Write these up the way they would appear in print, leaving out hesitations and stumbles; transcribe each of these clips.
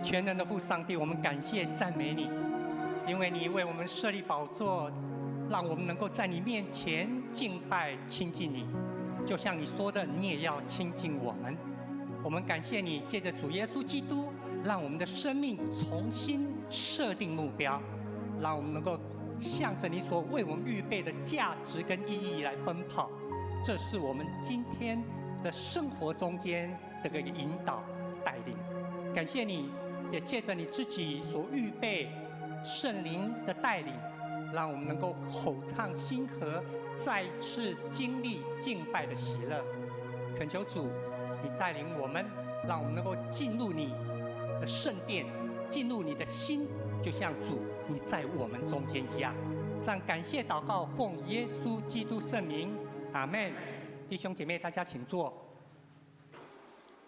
全能的父上帝，我们感谢赞美你，因为你为我们设立宝座，让我们能够在你面前敬拜亲近你。就像你说的，你也要亲近我们。我们感谢你，借着主耶稣基督，让我们的生命重新设定目标，让我们能够向着你所为我们预备的价值跟意义来奔跑。这是我们今天的生活中间的一个引导带领。感谢你，也借着你自己所预备圣灵的带领，让我们能够口唱心和，再次经历敬拜的喜乐。恳求主，你带领我们，让我们能够进入你的圣殿，进入你的心，就像主你在我们中间一样。这样感谢祷告，奉耶稣基督圣名，阿们。弟兄姐妹，大家请坐。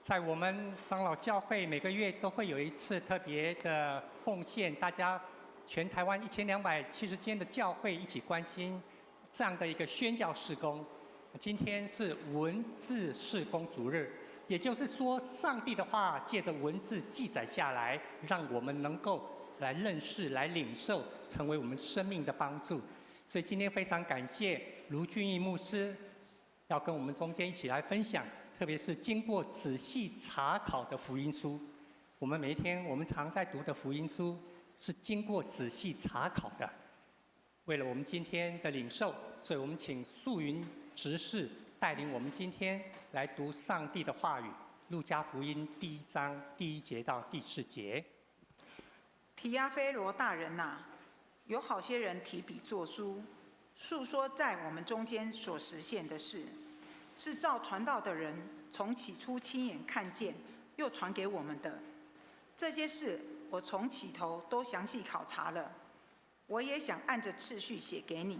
在我们长老教会，每个月都会有一次特别的奉献，大家全台湾1270间的教会一起关心这样的一个宣教事工。今天是文字事工主日，也就是说，上帝的话借着文字记载下来，让我们能够来认识、来领受，成为我们生命的帮助。所以今天非常感谢卢俊义牧师要跟我们中间一起来分享，特别是经过仔细查考的福音书。我们每一天我们常在读的福音书是经过仔细查考的。为了我们今天的领受，所以我们请素云执事带领我们今天来读上帝的话语，路加福音第1章第1节到第4节。提阿非罗大人呐，有好些人提笔作书，述说在我们中间所实现的事，是照传道的人从起初亲眼看见，又传给我们的。这些事我从起头都详细考察了，我也想按着次序写给你，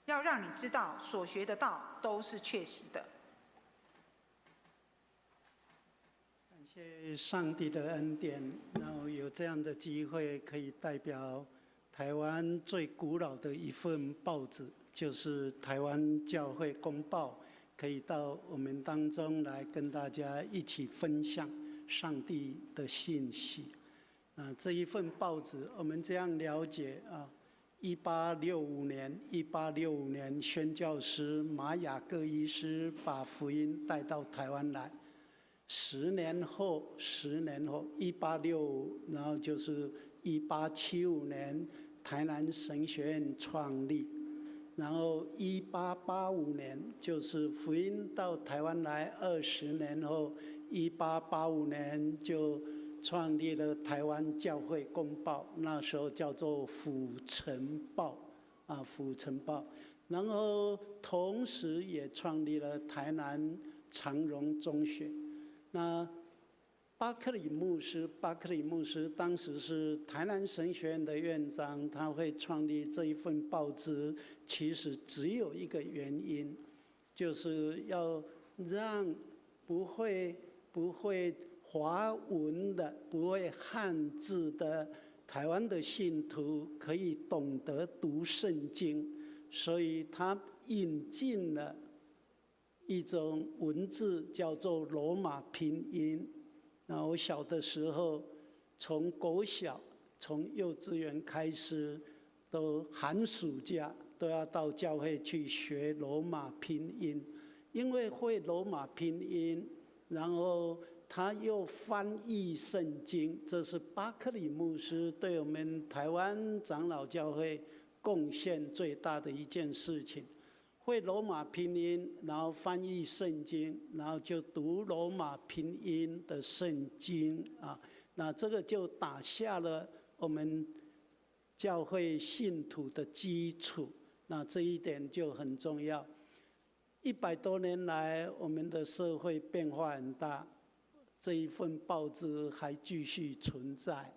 要让你知道所学的道都是确实的。感谢上帝的恩典，然后有这样的机会可以代表台湾最古老的一份报纸，就是台湾教会公报，可以到我们当中来跟大家一起分享上帝的信息。这一份报纸我们这样了解1865年宣教师马雅各医师把福音带到台湾来。10年后1865，然后就是1875年台南神学院创立，然后1885年就是福音到台湾来20年后，1885年就创立了台湾教会公报，那时候叫做府城报府城报，然后同时也创立了台南长荣中学。那巴克里牧师当时是台南神学院的院长，他会创立这一份报纸，其实只有一个原因，就是要让不会华文的、不会汉字的台湾的信徒可以懂得读圣经，所以他引进了一种文字叫做罗马拼音。那我小的时候，从国小、从幼稚园开始，都寒暑假都要到教会去学罗马拼音，因为会罗马拼音，然后他又翻译圣经，这是巴克里牧师对我们台湾长老教会贡献最大的一件事情。会罗马拼音，然后翻译圣经，然后就读罗马拼音的圣经那这个就打下了我们教会信徒的基础，那这一点就很重要。100多年来，我们的社会变化很大，这一份报纸还继续存在。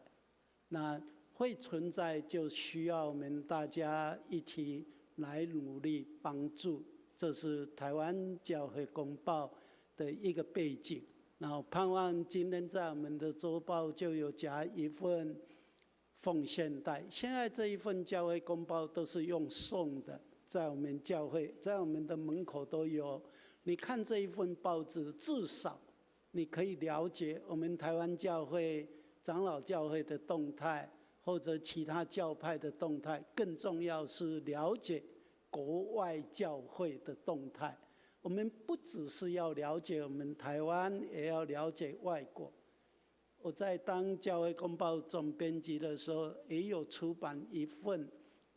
那会存在，就需要我们大家一起来努力帮助，这是台湾教会公报的一个背景。然后盼望今天在我们的周报就有加一份奉献袋。现在这一份教会公报都是用送的，在我们教会，在我们的门口都有。你看这一份报纸，至少你可以了解我们台湾教会长老教会的动态，或者其他教派的动态，更重要是了解国外教会的动态。我们不只是要了解我们台湾，也要了解外国。我在当教会公报总编辑的时候，也有出版一份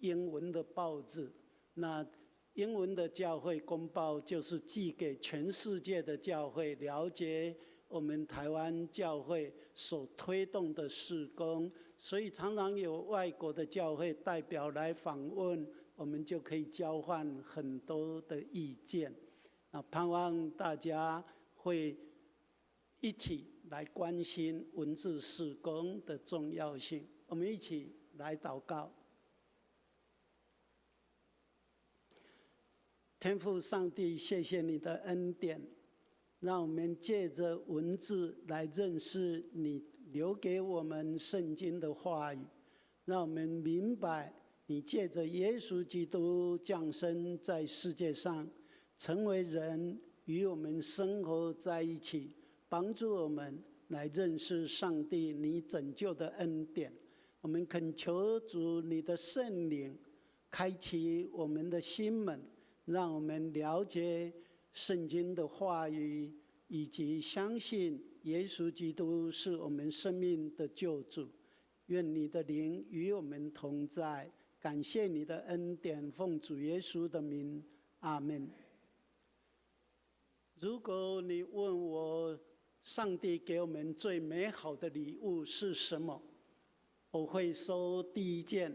英文的报纸。那英文的教会公报就是寄给全世界的教会，了解我们台湾教会所推动的事工。所以常常有外国的教会代表来访问，我们就可以交换很多的意见。盼望大家会一起来关心文字事工的重要性。我们一起来祷告。天父上帝，谢谢你的恩典，让我们借着文字来认识你留给我们圣经的话语，让我们明白你借着耶稣基督降生在世界上，成为人，与我们生活在一起，帮助我们来认识上帝你拯救的恩典。我们恳求主你的圣灵开启我们的心门，让我们了解圣经的话语，以及相信耶稣基督是我们生命的救主。愿你的灵与我们同在，感谢你的恩典，奉主耶稣的名，阿们。如果你问我上帝给我们最美好的礼物是什么，我会说第一件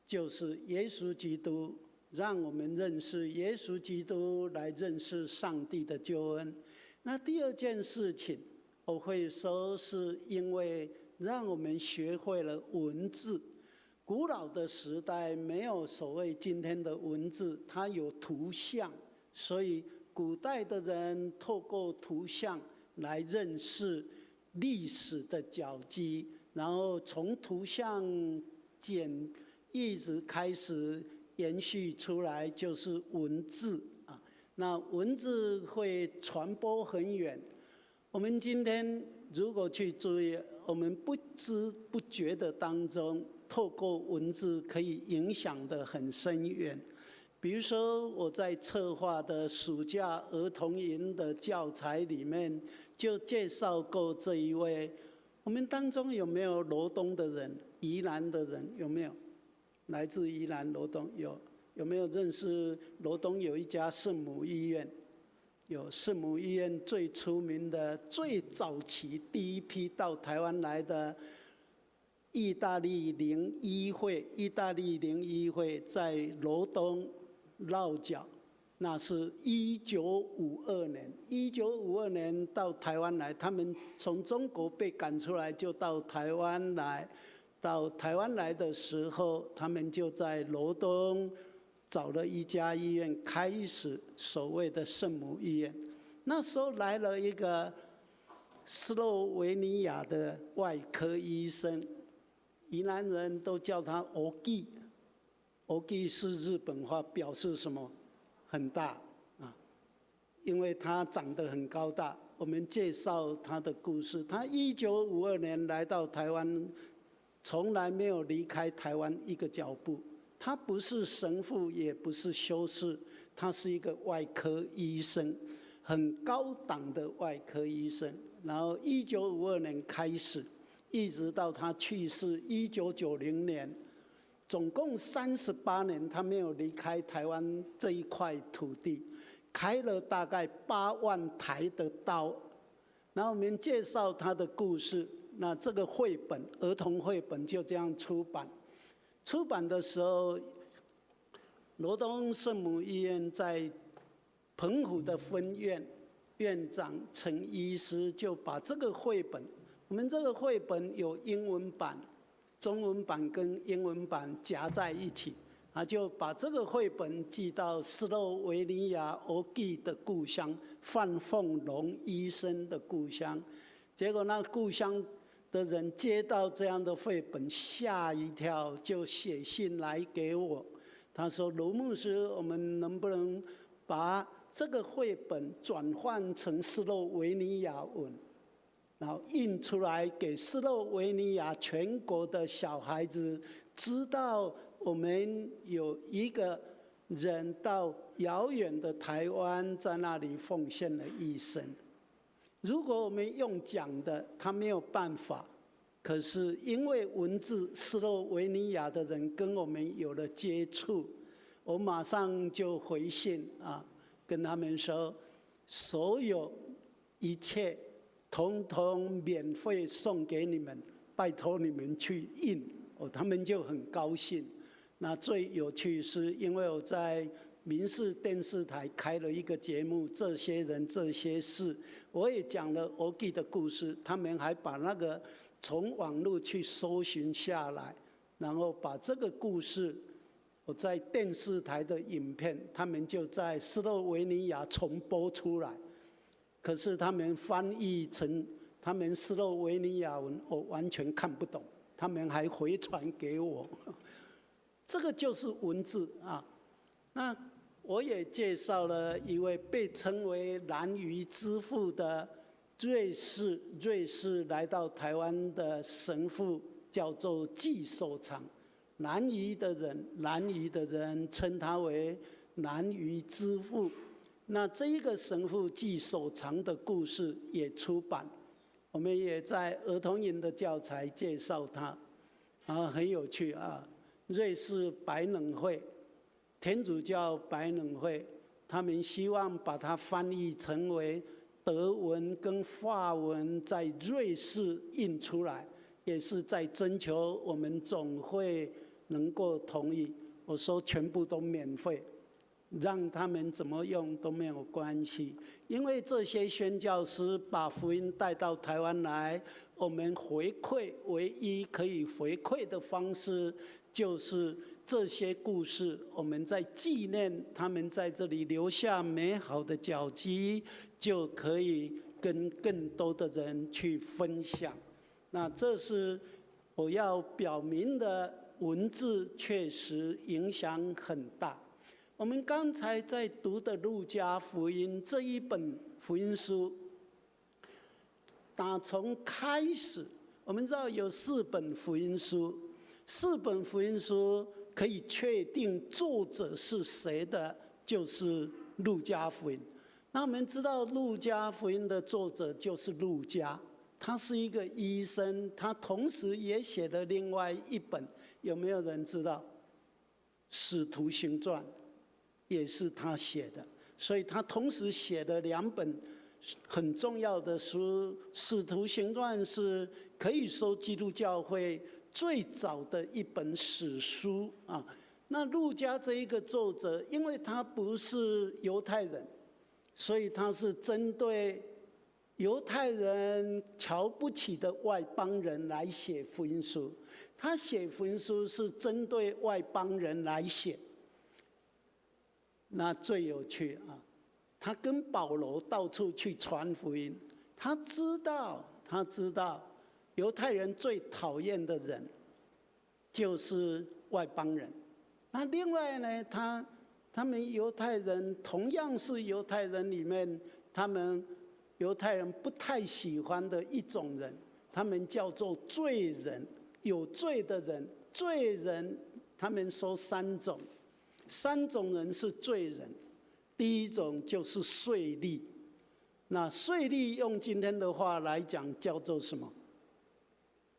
就是耶稣基督，让我们认识耶稣基督，来认识上帝的救恩。那第二件事情，我会说是因为让我们学会了文字。古老的时代没有所谓今天的文字，它有图像，所以古代的人透过图像来认识历史的脚迹，然后从图像一直开始延续出来就是文字啊。那文字会传播很远。我们今天如果去注意，我们不知不觉的当中，透过文字可以影响得很深远。比如说我在策划的暑假儿童营的教材里面就介绍过这一位。我们当中有没有罗东的人？宜兰的人有没有？来自宜兰罗东有没有认识罗东有一家圣母医院？有。圣母医院最出名的、最早期第一批到台湾来的意大利灵医会在罗东落脚，那是1952年。1952年到台湾来，他们从中国被赶出来，就到台湾来。到台湾来的时候，他们就在罗东找了一家医院，开始所谓的圣母医院。那时候来了一个斯洛维尼亚的外科医生，宜兰人都叫他欧记。欧记是日本话，表示什么？很大啊，因为他长得很高大。我们介绍他的故事，他1952年来到台湾，从来没有离开台湾一个脚步。他不是神父，也不是修士，他是一个外科医生，很高档的外科医生。然后1952年开始，一直到他去世1990年，总共38年，他没有离开台湾这一块土地，开了大概8万台的刀。然后我们介绍他的故事，那这个绘本，儿童绘本就这样出版。出版的时候，罗东圣母医院在澎湖的分院，院长陈医师就把这个绘本，我们这个绘本有英文版、中文版跟英文版夹在一起，就把这个绘本寄到斯洛维尼亚欧记的故乡，范凤龙医生的故乡。结果那故乡的人接到这样的绘本，吓一跳，就写信来给我。他说：“卢牧师，我们能不能把这个绘本转换成斯洛维尼亚文？”然后印出来给斯洛维尼亚全国的小孩子知道，我们有一个人到遥远的台湾，在那里奉献了一生。如果我们用讲的，他没有办法。可是因为文字，斯洛维尼亚的人跟我们有了接触，我马上就回信跟他们说，所有一切统统免费送给你们，拜托你们去印。他们就很高兴。那最有趣是因为我在民视电视台开了一个节目，这些人这些事，我也讲了欧吉的故事，他们还把那个从网络去搜寻下来，然后把这个故事，我在电视台的影片，他们就在斯洛维尼亚重播出来。可是他们翻译成他们斯洛维尼亚文，我完全看不懂，他们还回传给我。这个就是文字那我也介绍了一位被称为南鱼之父的瑞士来到台湾的神父，叫做纪守常。南鱼的人称他为南鱼之父。那这一个神父纪守常的故事也出版，我们也在儿童营的教材介绍他，很有趣瑞士白冷会，天主教白冷会，他们希望把它翻译成为德文跟法文，在瑞士印出来，也是在征求我们总会能够同意。我说全部都免费，让他们怎么用都没有关系，因为这些宣教师把福音带到台湾来，我们回馈唯一可以回馈的方式，就是这些故事，我们在纪念他们在这里留下美好的脚迹，就可以跟更多的人去分享。那这是我要表明的，文字确实影响很大。我们刚才在读的路加福音这一本福音书，打从开始，我们知道有4本福音书，4本福音书可以确定作者是谁的，就是路加福音。那我们知道路加福音的作者就是路加，他是一个医生，他同时也写了另外一本，有没有人知道？使徒行传也是他写的，所以他同时写了2本很重要的书。使徒行传是可以说基督教会最早的一本史书那路加这一个作者，因为他不是犹太人，所以他是针对犹太人瞧不起的外邦人来写福音书。他写福音书是针对外邦人来写。那最有趣他跟保罗到处去传福音，他知道犹太人最讨厌的人就是外邦人。那另外呢，他们犹太人同样是犹太人里面，他们犹太人不太喜欢的一种人，他们叫做罪人，有罪的人。罪人他们说3种人是罪人。第一种就是税吏，那税吏用今天的话来讲叫做什么？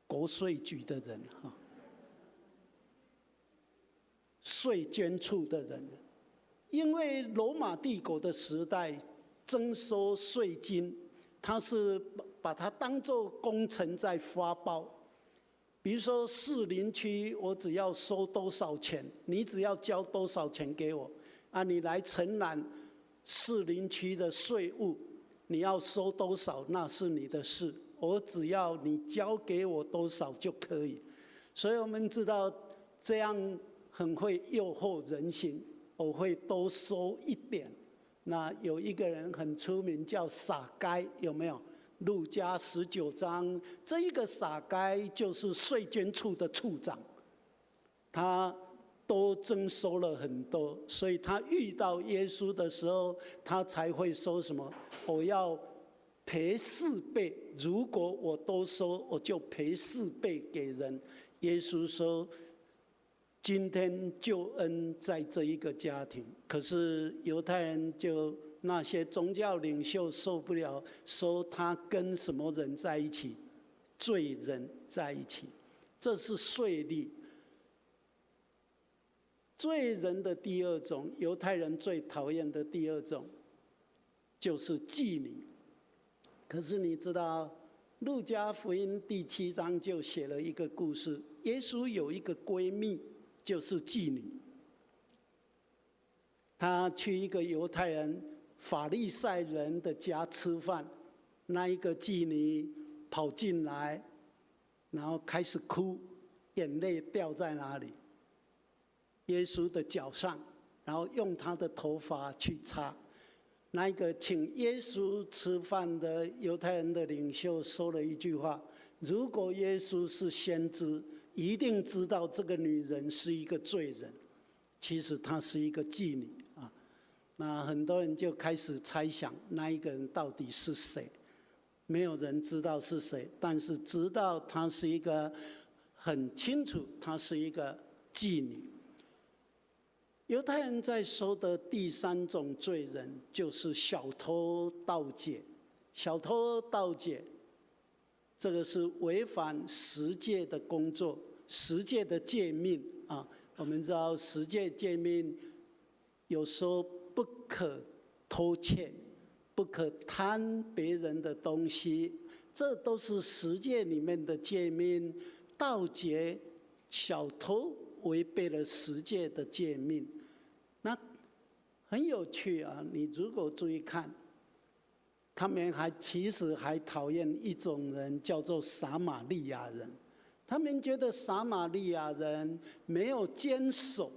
国税局的人税捐处的人。因为罗马帝国的时代征收税金，他是把它当作工程在发包。比如说士林区，我只要收多少钱，你只要交多少钱给我你来承揽士林区的税务，你要收多少那是你的事，我只要你交给我多少就可以。所以我们知道这样很会诱惑人心，我会多收一点。那有一个人很出名叫撒该，有没有？路加19章，这一个撒该就是税捐处的处长，他都征收了很多，所以他遇到耶稣的时候，他才会说什么？我要赔4倍，如果我多收，我就赔4倍给人。耶稣说，今天救恩在这一个家庭。可是犹太人那些宗教领袖受不了，说他跟什么人在一起？罪人在一起。这是税吏。罪人的第二种，犹太人最讨厌的第二种，就是妓女。可是你知道，路加福音第7章就写了一个故事，耶稣有一个闺蜜，就是妓女。她去一个犹太人法利赛人的家吃饭，那一个妓女跑进来，然后开始哭，眼泪掉在哪里？耶稣的脚上，然后用他的头发去擦。那一个请耶稣吃饭的犹太人的领袖说了一句话：如果耶稣是先知，一定知道这个女人是一个罪人。其实她是一个妓女啊。那很多人就开始猜想那一个人到底是谁。没有人知道是谁，但是知道她是一个很清楚，她是一个妓女。犹太人在说的第3种罪人，就是小偷盗窃。小偷盗窃，这个是违反10诫的工作，10诫的诫命啊。我们知道10诫诫命有说不可偷窃，不可贪别人的东西，这都是10诫里面的诫命。盗窃、小偷违背了10诫的诫命。那很有趣啊！你如果注意看，他们其实还讨厌一种人，叫做撒玛利亚人。他们觉得撒玛利亚人没有坚守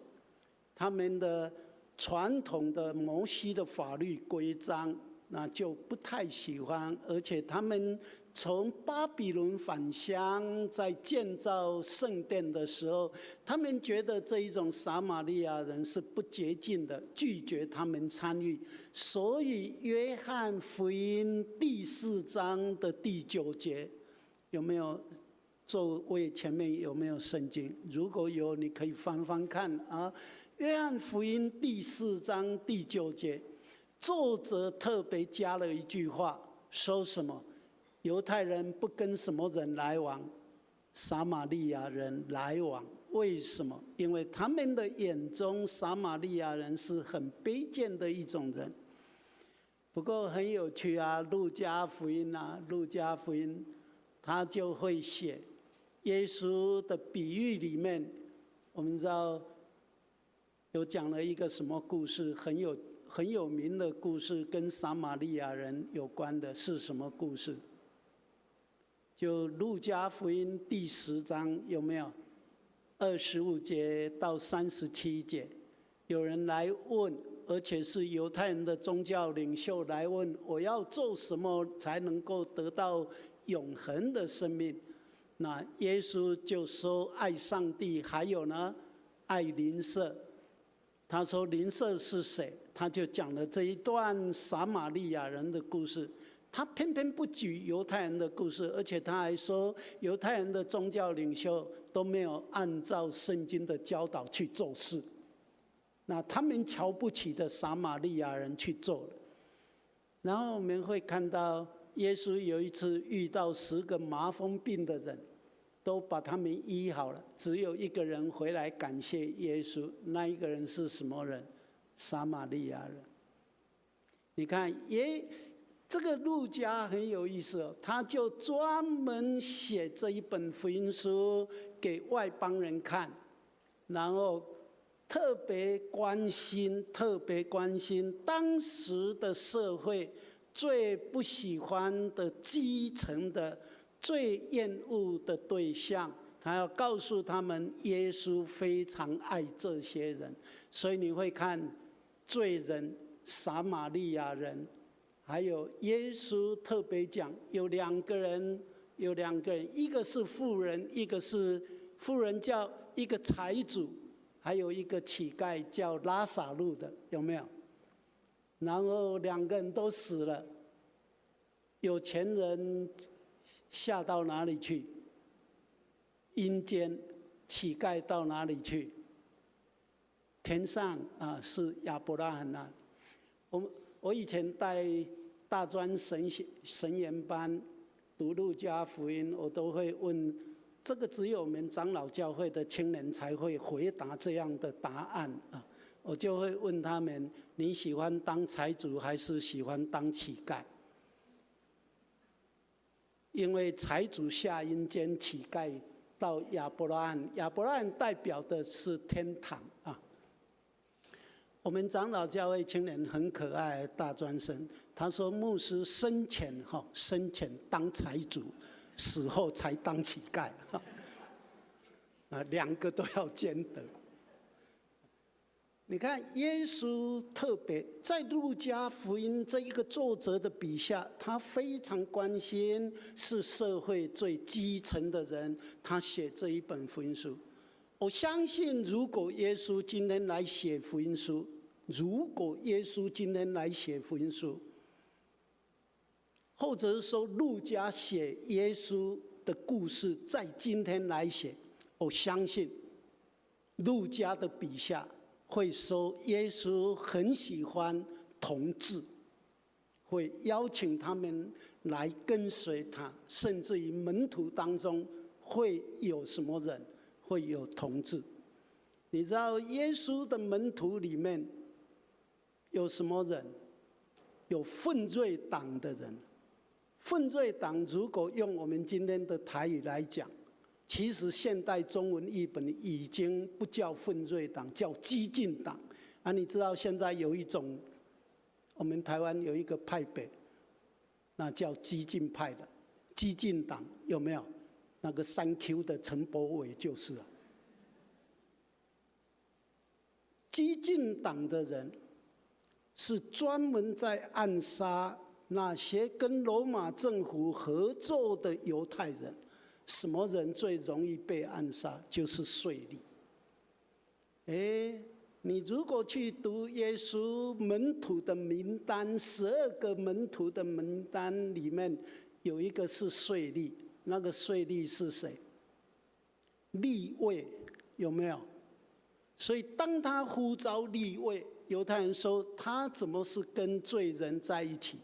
他们的传统的摩西的法律规章，那就不太喜欢。而且他们从巴比伦返乡，在建造圣殿的时候，他们觉得这一种撒玛利亚人是不洁净的，拒绝他们参与。所以约翰福音第4章的第9节，有没有？座位前面有没有圣经？如果有，你可以翻翻看啊。约翰福音第4章第9节，作者特别加了一句话，说什么？犹太人不跟什么人来往？撒玛利亚人来往。为什么？因为他们的眼中，撒玛利亚人是很卑贱的一种人。不过很有趣啊，路加福音他就会写耶稣的比喻里面，我们知道有讲了一个什么故事，很有名的故事，跟撒玛利亚人有关的是什么故事？就路加福音第10章，有没有25节到37节？有人来问，而且是犹太人的宗教领袖来问，我要做什么才能够得到永恒的生命？那耶稣就说爱上帝，还有呢，爱邻舍。他说邻舍是谁？他就讲了这一段撒玛利亚人的故事。他偏偏不举犹太人的故事，而且他还说犹太人的宗教领袖都没有按照圣经的教导去做事。那他们瞧不起的撒玛利亚人去做了。然后我们会看到耶稣有一次遇到10个麻风病的人，都把他们医好了，只有一个人回来感谢耶稣。那一个人是什么人？撒玛利亚人。你看，这个路加很有意思哦，他就专门写这一本福音书给外邦人看，然后特别关心当时的社会最不喜欢的基层的、最厌恶的对象，他要告诉他们，耶稣非常爱这些人。所以你会看罪人、撒玛利亚人，还有耶稣特别讲有两个人，一个是妇人，一个是妇人叫一个财主，还有一个乞丐叫拉撒路的，有没有？然后2个人都死了。有钱人下到哪里去？阴间。乞丐到哪里去？天上啊，是亚伯拉罕那里。我以前带大专神研班读路加福音，我都会问，这个只有我们长老教会的青年才会回答这样的答案啊。我就会问他们：你喜欢当财主还是喜欢当乞丐？因为财主下阴间，乞丐到亚伯拉罕，亚伯拉罕代表的是天堂啊。我们长老教会青年很可爱，大专生，他说牧师生前当财主，死后才当乞丐，两个都要兼得。你看，耶稣特别在路加福音这一个作者的笔下，他非常关心是社会最基层的人，他写这一本福音书。我相信，如果耶稣今天来写福音书，或者是说路加写耶稣的故事，在今天来写，我相信路加的笔下会说耶稣很喜欢同志，会邀请他们来跟随他，甚至于门徒当中会有什么人？会有同志。你知道耶稣的门徒里面有什么人？有奋锐党的人。奋锐党如果用我们今天的台语来讲，其实现代中文译本已经不叫奋锐党，叫激进党啊！你知道现在有一种，我们台湾有一个派别，那叫激进派的激进党，有没有？那个3Q 的陈柏惟就是了。激进党的人是专门在暗杀那些跟罗马政府合作的犹太人。什么人最容易被暗杀？就是税吏。你如果去读耶稣门徒的名单，12个门徒的名单里面有一个是税吏，那个税吏是谁？利未，有没有？所以当他呼召利未，犹太人说他怎么是跟罪人在一起？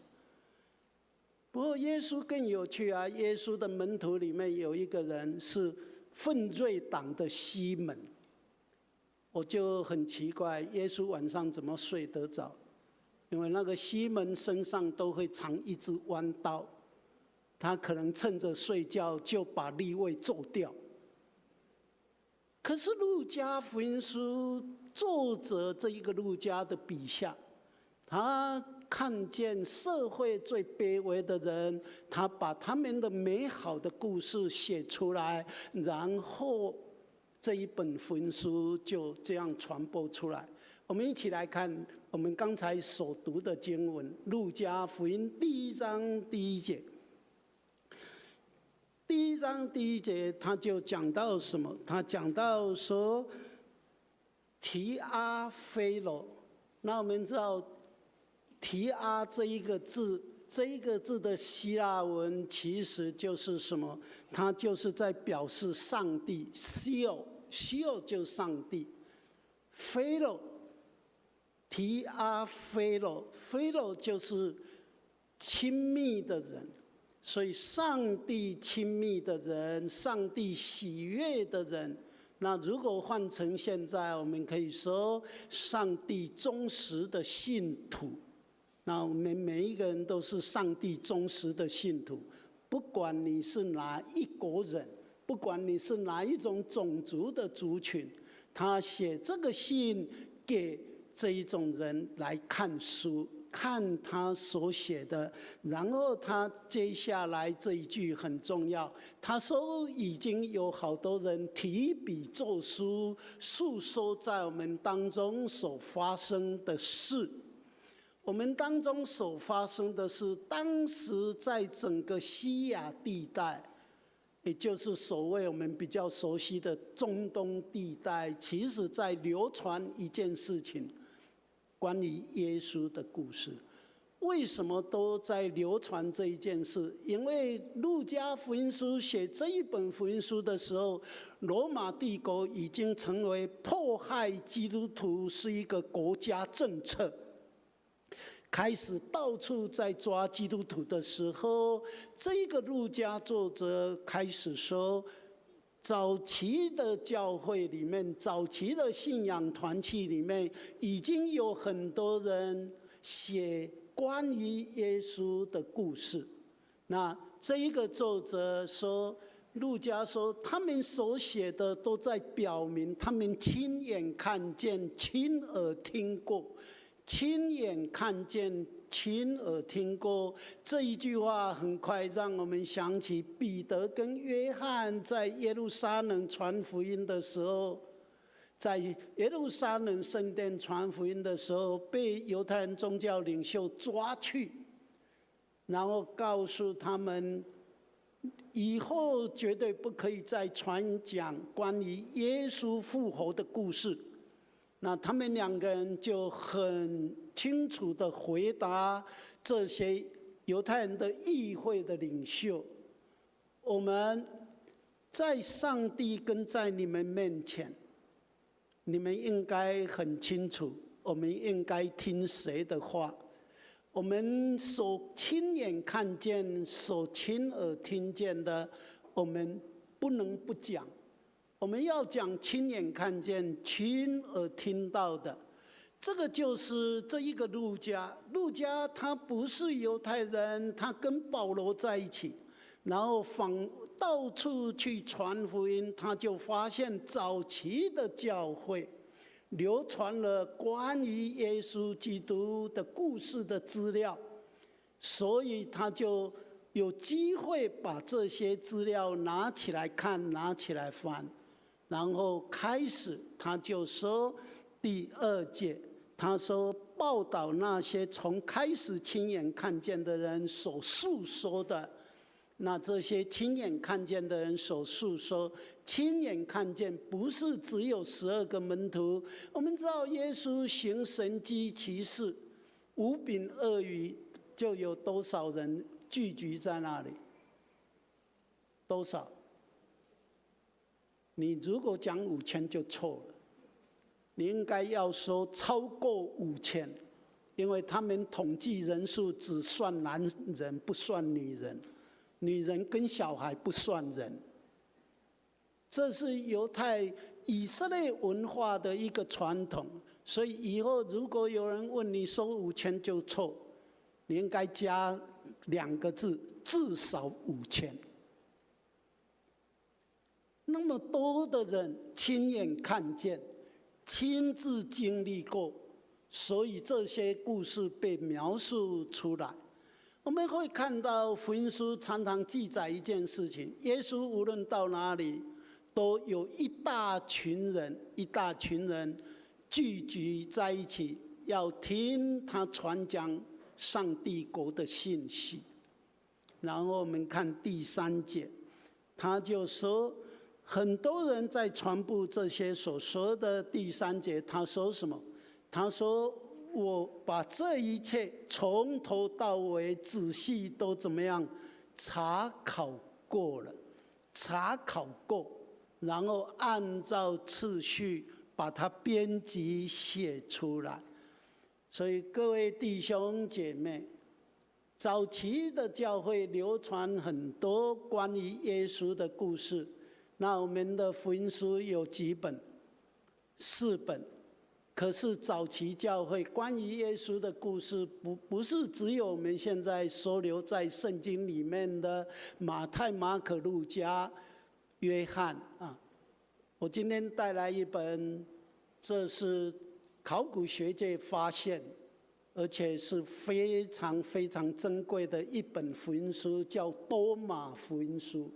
不过耶稣更有趣啊！耶稣的门徒里面有一个人是奋锐党的西门，我就很奇怪，耶稣晚上怎么睡得着？因为那个西门身上都会藏一支弯刀，他可能趁着睡觉就把利未做掉。可是路加福音书作者这一个路加的笔下，他看见社会最卑微的人，他把他们的美好的故事写出来，然后这一本福音书就这样传播出来。我们一起来看我们刚才所读的经文，路加福音第1章第1节。第1章第1节，他就讲到什么？他讲到说提阿非罗。那我们知道提阿这一个字的希腊文其实就是什么？它就是在表示上帝。西欧就是上帝。菲罗，提阿菲罗就是亲密的人。所以上帝亲密的人，上帝喜悦的人，那如果换成现在，我们可以说上帝忠实的信徒。那我们每一个人都是上帝忠实的信徒，不管你是哪一国人，不管你是哪一种种族的族群，他写这个信给这一种人来看书，看他所写的，然后他接下来这一句很重要，他说已经有好多人提笔作书，述说在我们当中所发生的事。我们当中所发生的是，当时在整个西亚地带，也就是所谓我们比较熟悉的中东地带，其实在流传一件事情，关于耶稣的故事。为什么都在流传这一件事？因为路加福音书写这一本福音书的时候，罗马帝国已经成为迫害基督徒是一个国家政策，开始到处在抓基督徒的时候，这个路加作者开始说，早期的教会里面，早期的信仰团体里面，已经有很多人写关于耶稣的故事。那这一个作者说，路加说，他们所写的都在表明他们亲眼看见、亲耳听过。亲眼看见、亲耳听过这一句话，很快让我们想起彼得跟约翰在耶路撒冷传福音的时候，在耶路撒冷圣殿传福音的时候，被犹太人宗教领袖抓去，然后告诉他们，以后绝对不可以再传讲关于耶稣复活的故事。那他们两个人就很清楚地回答这些犹太人的议会的领袖：我们在上帝跟在你们面前，你们应该很清楚，我们应该听谁的话。我们所亲眼看见、所亲耳听见的，我们不能不讲。我们要讲亲眼看见、亲耳听到的。这个就是这一个路加。路加他不是犹太人，他跟保罗在一起，然后到处去传福音，他就发现早期的教会流传了关于耶稣基督的故事的资料，所以他就有机会把这些资料拿起来看、拿起来翻。然后开始，他就说第2节，他说报道那些从开始亲眼看见的人所述说的。那这些亲眼看见的人所述说，亲眼看见不是只有12个门徒。我们知道耶稣行神迹奇事，5饼2鱼，就有多少人聚集在那里？多少？你如果讲5000就错了，你应该要说超过5000，因为他们统计人数只算男人不算女人，女人跟小孩不算人。这是犹太以色列文化的一个传统，所以以后如果有人问你说5000就错，你应该加2个字，至少5000。那么多的人亲眼看见、亲自经历过，所以这些故事被描述出来。我们会看到福音书常常记载一件事情：耶稣无论到哪里，都有一大群人聚集在一起，要听他传讲上帝国的信息。然后我们看第3节，他就说，很多人在传播这些所说的。第3节他说什么？他说，我把这一切从头到尾仔细都怎么样查考过了，然后按照次序把它编辑写出来。所以各位弟兄姐妹，早期的教会流传很多关于耶稣的故事。那我们的福音书有几本？4本。可是早期教会关于耶稣的故事不是只有我们现在收留在圣经里面的马太、马可、路加、约翰啊。我今天带来一本，这是考古学界发现，而且是非常非常珍贵的一本福音书，叫多马福音书。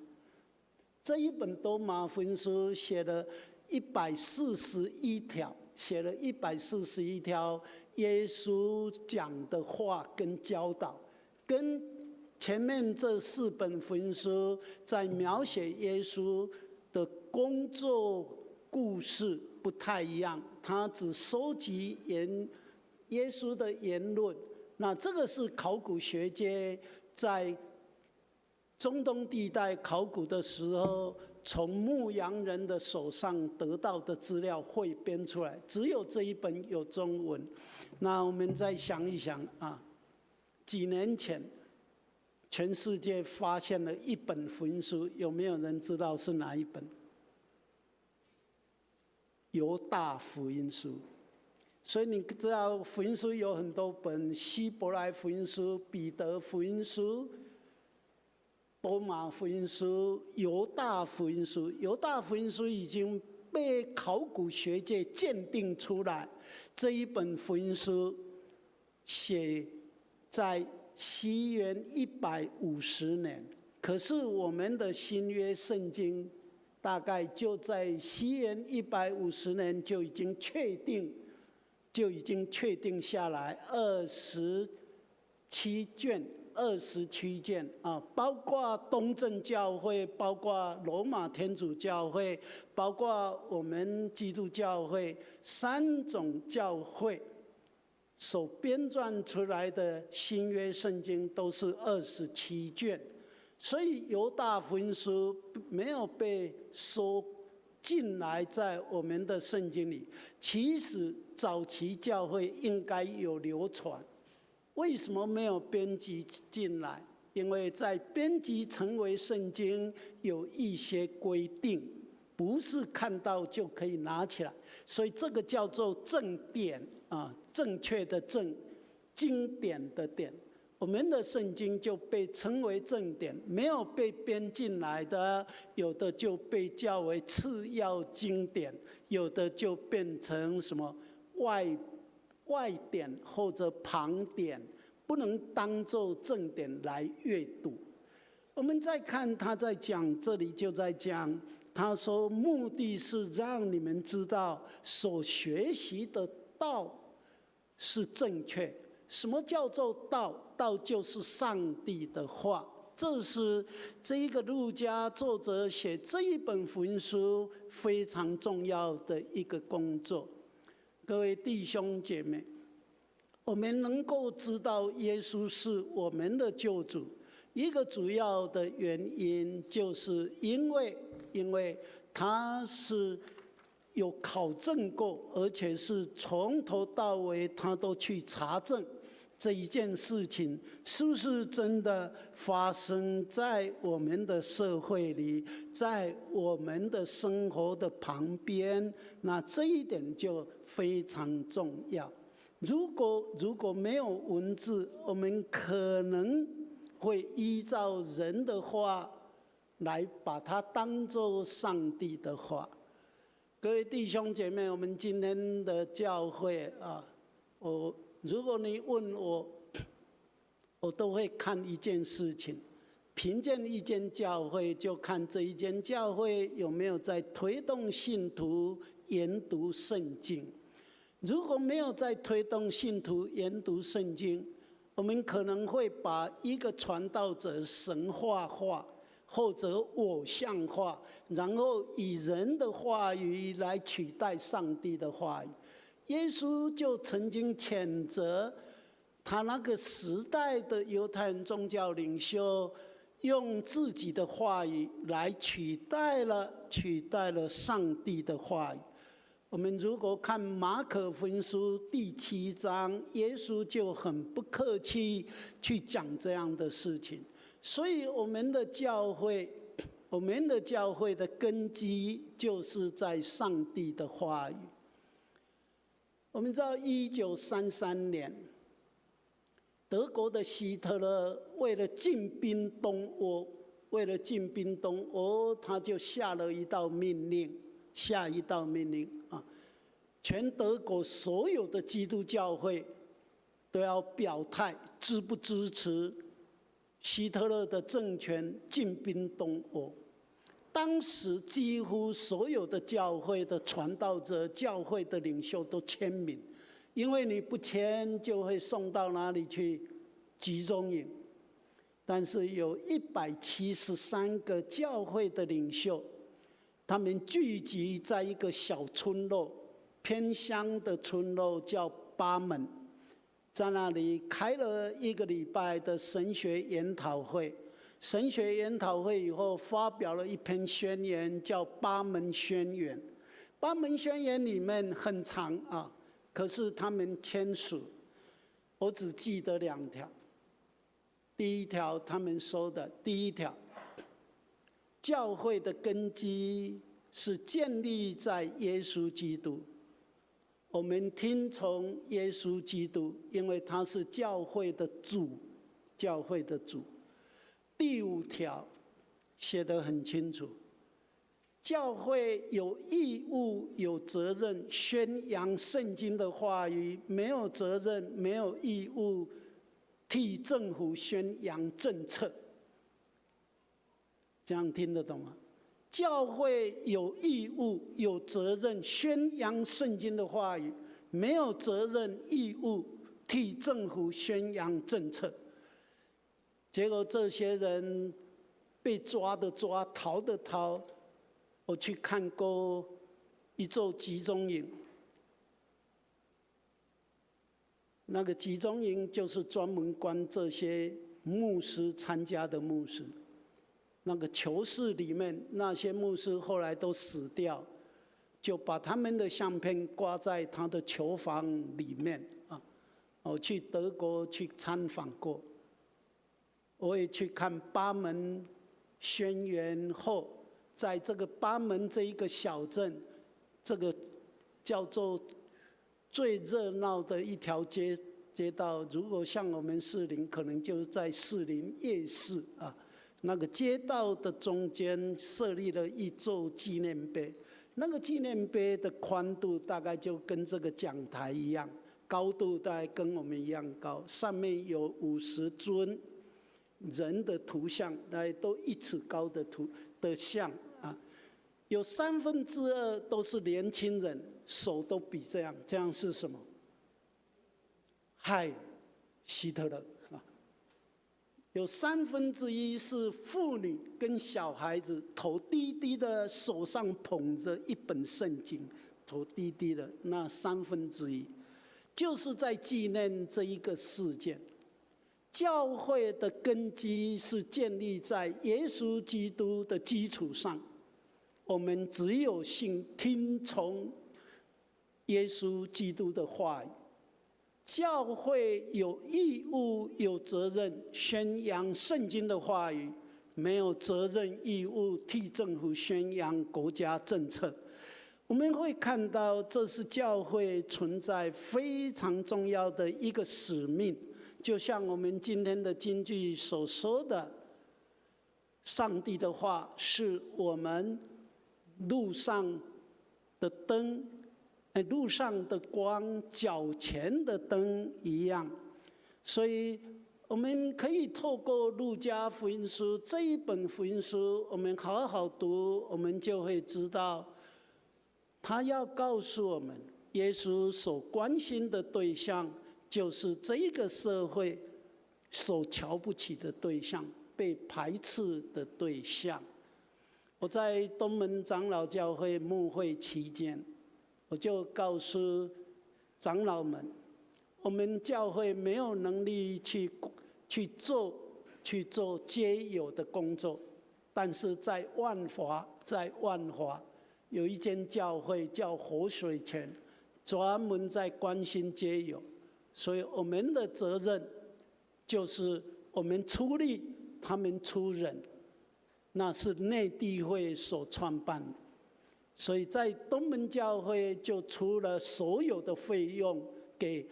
这一本多马福音书写了141条，写了141条耶稣讲的话跟教导，跟前面这4本福音书在描写耶稣的工作故事不太一样。他只收集耶稣的言论，那这个是考古学界在中东地带考古的时候，从牧羊人的手上得到的资料汇编出来，只有这一本有中文。那我们再想一想啊，几年前，全世界发现了一本福音书，有没有人知道是哪一本？犹大福音书。所以你知道福音书有很多本，希伯来福音书、彼得福音书、多马福音书、犹大福音书。犹大福音书已经被考古学界鉴定出来，这一本福音书写在西元150年，可是我们的新约圣经大概就在西元150年就已经确定下来27卷啊，包括东正教会，包括罗马天主教会，包括我们基督教会3种教会所编撰出来的新约圣经都是27卷，所以犹大福音书没有被收进来在我们的圣经里。其实早期教会应该有流传，为什么没有编辑进来？因为在编辑成为圣经有一些规定，不是看到就可以拿起来，所以这个叫做正典啊，正确的正，经典的典。我们的圣经就被称为正典，没有被编进来的，有的就被叫为次要经典，有的就变成什么外典或者旁典，不能当作正典来阅读。我们再看他在讲，这里就在讲，他说目的是让你们知道所学习的道是正确。什么叫做道？道就是上帝的话。这是这一个路加作者写这一本福音书非常重要的一个工作。各位弟兄姐妹，我们能够知道耶稣是我们的救主，一个主要的原因就是因为他是有考证过，而且是从头到尾他都去查证这一件事情是不是真的发生在我们的社会里，在我们的生活的旁边，那这一点就非常重要。如果没有文字，我们可能会依照人的话来把它当作上帝的话。各位弟兄姐妹，我们今天的教会啊，如果你问我，我都会看一件事情，评鉴一间教会，就看这一间教会有没有在推动信徒研读圣经。如果没有在推动信徒研读圣经，我们可能会把一个传道者神化化，或者偶像化，然后以人的话语来取代上帝的话语。耶稣就曾经谴责他那个时代的犹太人宗教领袖，用自己的话语来取代了上帝的话语。我们如果看马可福音书第7章，耶稣就很不客气去讲这样的事情。所以我们的教会的根基就是在上帝的话语。我们知道1933年，德国的希特勒为了进兵东欧，他就下一道命令啊，全德国所有的基督教会都要表态支不支持希特勒的政权进兵东欧。当时几乎所有的教会的传道者、教会的领袖都签名，因为你不签就会送到哪里去？集中营。但是有173个教会的领袖，他们聚集在一个小村落，偏乡的村落叫巴门。在那里开了1个礼拜的神学研讨会。神学研讨会以后，发表了一篇宣言，叫《八门宣言》。八门宣言里面很长啊，可是他们签署，我只记得2条。第一条，他们说的第一条，教会的根基是建立在耶稣基督。我们听从耶稣基督，因为他是教会的主，教会的主。第5条写得很清楚，教会有义务、有责任宣扬圣经的话语，没有责任、没有义务替政府宣扬政策。这样听得懂吗？教会有义务、有责任宣扬圣经的话语，没有责任、义务替政府宣扬政策。结果这些人被抓的抓，逃的逃。我去看过一座集中营，那个集中营就是专门关这些牧师参加的牧师。那个囚室里面，那些牧师后来都死掉，就把他们的相片挂在他的囚房里面啊。我去德国去参访过。我也去看八门宣言后，在这个八门这一个小镇，这个叫做最热闹的一条街道。如果像我们士林，可能就在士林夜市啊，那个街道的中间设立了一座纪念碑。那个纪念碑的宽度大概就跟这个讲台一样，高度大概跟我们一样高，上面有50尊人的图像，大概都1尺高的像啊，有2/3都是年轻人，手都比这样，这样是什么？嗨，希特勒啊！有1/3是妇女跟小孩子，头低低的，手上捧着一本圣经，头低低的，那1/3，就是在纪念这一个事件。教会的根基是建立在耶稣基督的基础上，我们只有听从耶稣基督的话语。教会有义务、有责任宣扬圣经的话语，没有责任、义务替政府宣扬国家政策。我们会看到，这是教会存在非常重要的一个使命。就像我们今天的金句所说的，上帝的话是我们路上的灯，路上的光，脚前的灯一样。所以我们可以透过路加福音书这一本福音书，我们好好读，我们就会知道，他要告诉我们，耶稣所关心的对象就是这个社会所瞧不起的对象，被排斥的对象。我在东门长老教会牧会期间，我就告诉长老们，我们教会没有能力去做街友的工作，但是在万华有一间教会叫活水泉，专门在关心街友。所以我们的责任就是我们出力，他们出人，那是内地会所创办的。所以在东门教会就出了所有的费用给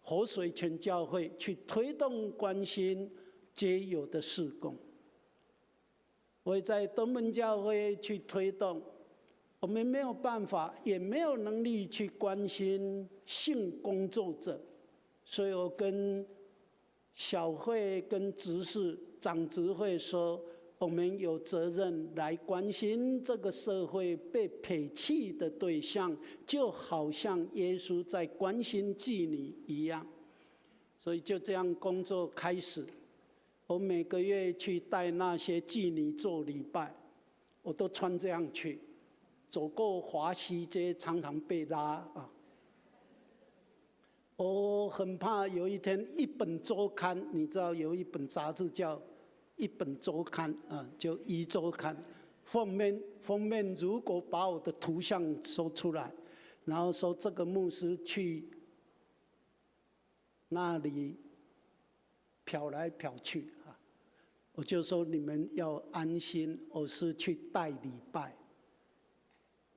活水泉教会，去推动关心街友的事工。我也在东门教会去推动，我们没有办法，也没有能力去关心性工作者。所以我跟小会、跟执事、长执会说，我们有责任来关心这个社会被撇弃的对象，就好像耶稣在关心妓女一样。所以就这样工作开始，我每个月去带那些妓女做礼拜，我都穿这样去，走过华西街常常被拉啊。我很怕有一天一本周刊，你知道有一本杂志叫一本周刊啊，就一周刊，封面如果把我的图像说出来，然后说这个牧师去那里瞟来瞟去啊，我就说你们要安心，我是去带礼拜。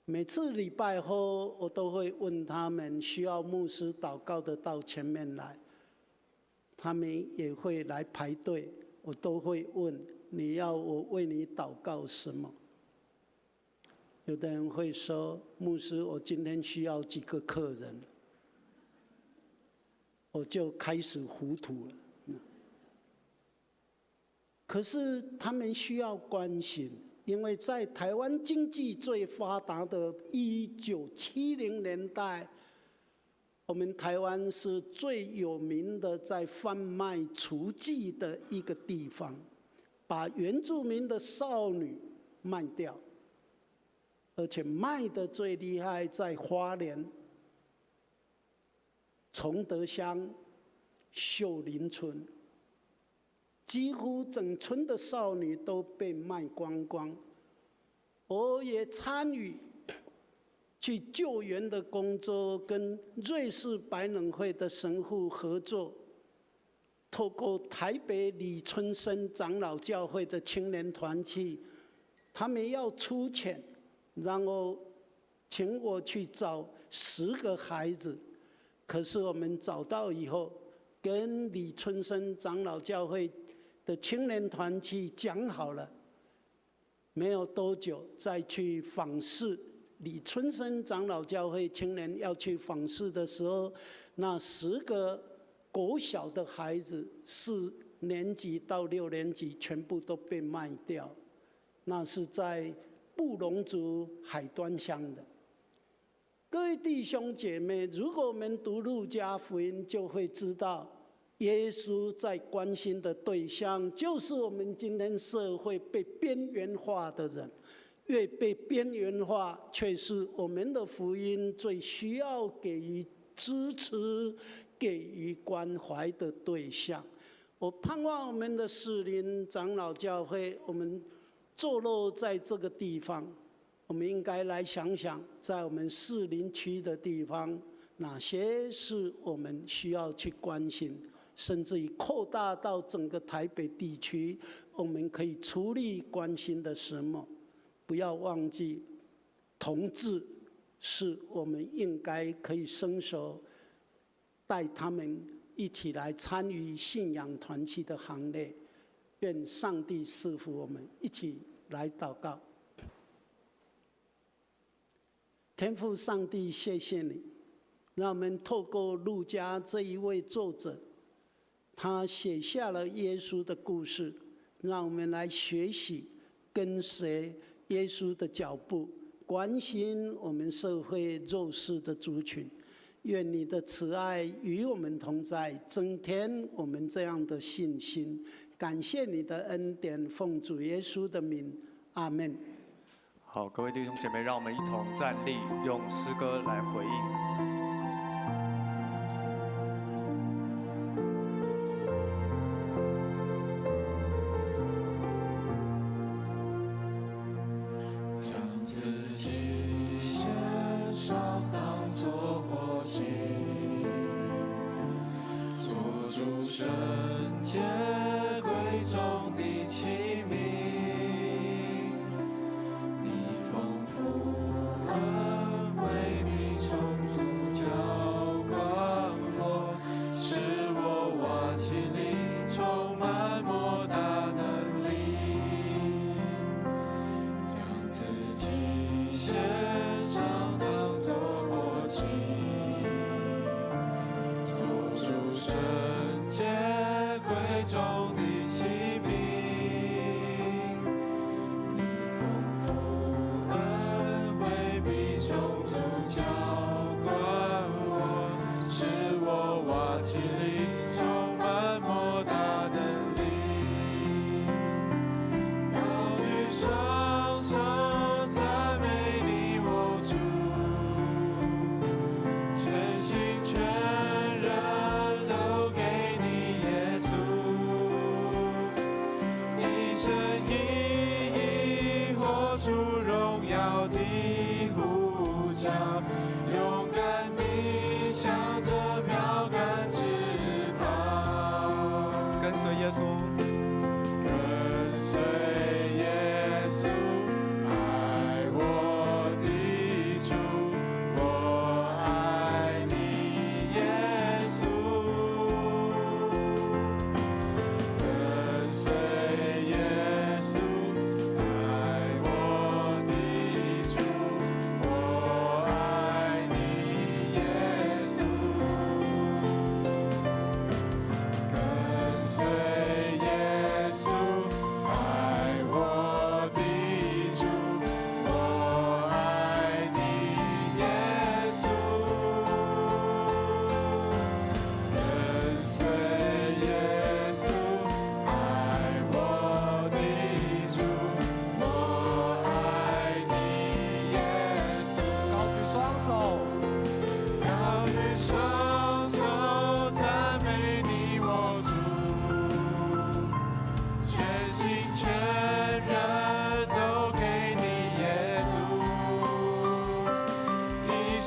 每次礼拜后，我都会问他们需要牧师祷告的到前面来，他们也会来排队，我都会问你要我为你祷告什么。有的人会说，牧师，我今天需要几个客人，我就开始糊涂了。可是他们需要关心。因为在台湾经济最发达的1970年代，我们台湾是最有名的在贩卖雏妓的一个地方，把原住民的少女卖掉，而且卖得最厉害在花莲、崇德乡、秀林村。几乎整村的少女都被卖光光。我也参与去救援的工作，跟瑞士白冷会的神父合作，透过台北李春生长老教会的青年团契，他们要出钱，然后请我去找10个孩子。可是我们找到以后，跟李春生长老教会的青年团契讲好了，没有多久再去访视。李春生长老教会青年要去访视的时候，那10个国小的孩子，4年级到6年级全部都被卖掉。那是在布农族海端乡的。各位弟兄姐妹，如果我们读路加福音，就会知道耶稣在关心的对象，就是我们今天社会被边缘化的人。越被边缘化，却是我们的福音最需要给予支持、给予关怀的对象。我盼望我们的士林长老教会，我们坐落在这个地方，我们应该来想想，在我们士林区的地方，哪些是我们需要去关心，甚至于扩大到整个台北地区，我们可以处理关心的什么？不要忘记，同志是我们应该可以伸手带他们一起来参与信仰团契的行列。愿上帝赐福我们，一起来祷告。天父上帝，谢谢你，让我们透过路加这一位作者，他写下了耶稣的故事，让我们来学习跟随耶稣的脚步，关心我们社会弱势的族群。愿你的慈爱与我们同在，增添我们这样的信心。感谢你的恩典，奉主耶稣的名，阿们。好，各位弟兄姐妹，让我们一同站立，用诗歌来回应。你丰富恩惠，你充足。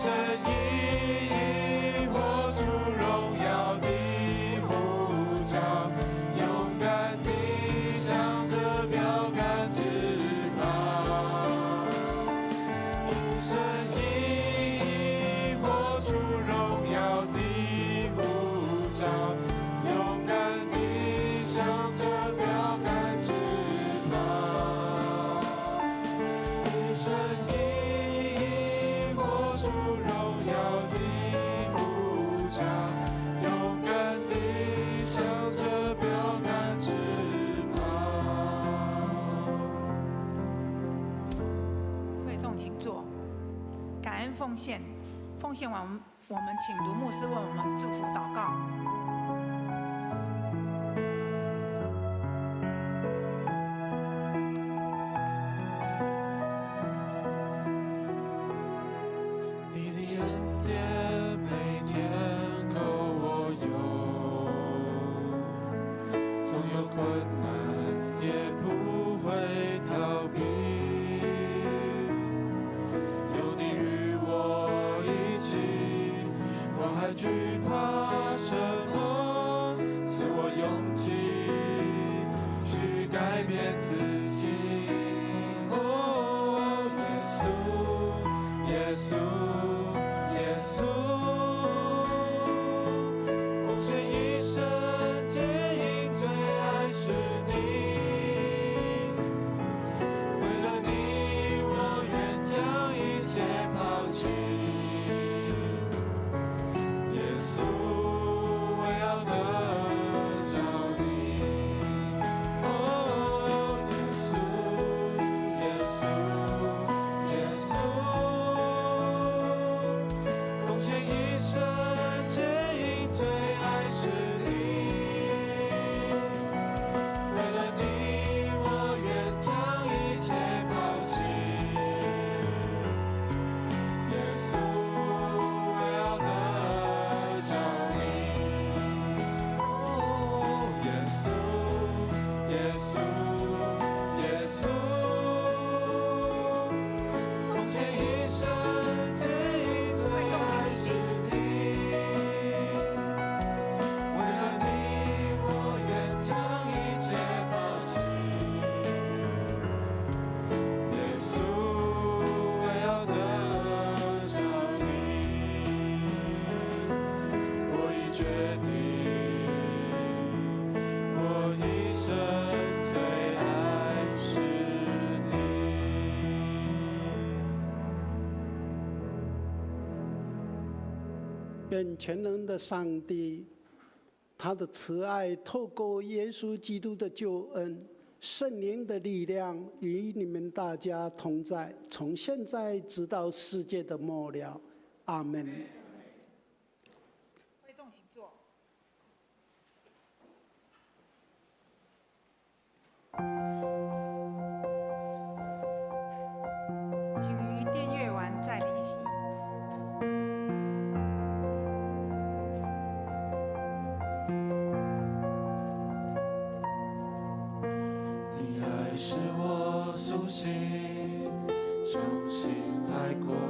声音活出荣耀的呼召，勇敢地向着标杆直跑。声音活出荣耀的呼召，勇敢地向着标杆直跑。声音活出荣耀的呼召，勇敢地向着标杆直跑。会众请坐。感恩奉献，奉献完我们请卢牧师为我们祝福祷告。你的恩典每天够我用，纵有困难也不会逃避。有你与我一起，我还惧怕什么？赐我勇气去改变自己。哦，耶稣，耶稣。耶稣，奉献一生，皆因最爱是你。为了你，我愿将一切抛弃。耶稣，我要得着你。哦，耶稣，耶稣，耶稣。奉献一生，皆因最爱是你。为了你，我愿将一切抛弃。耶稣，我要得着你。哦，耶稣，耶稣，耶稣。奉献一生，皆因最爱是你。为了你，我愿将一切抛弃。耶稣，我要得着你。我已决定，我一生最爱是你。愿全能的上帝，他的慈爱透过耶稣基督的救恩，圣灵的力量与你们大家同在，从现在直到世界的末了。阿门。会众请坐。请于订阅完再离席。你爱使我苏醒，重新来过。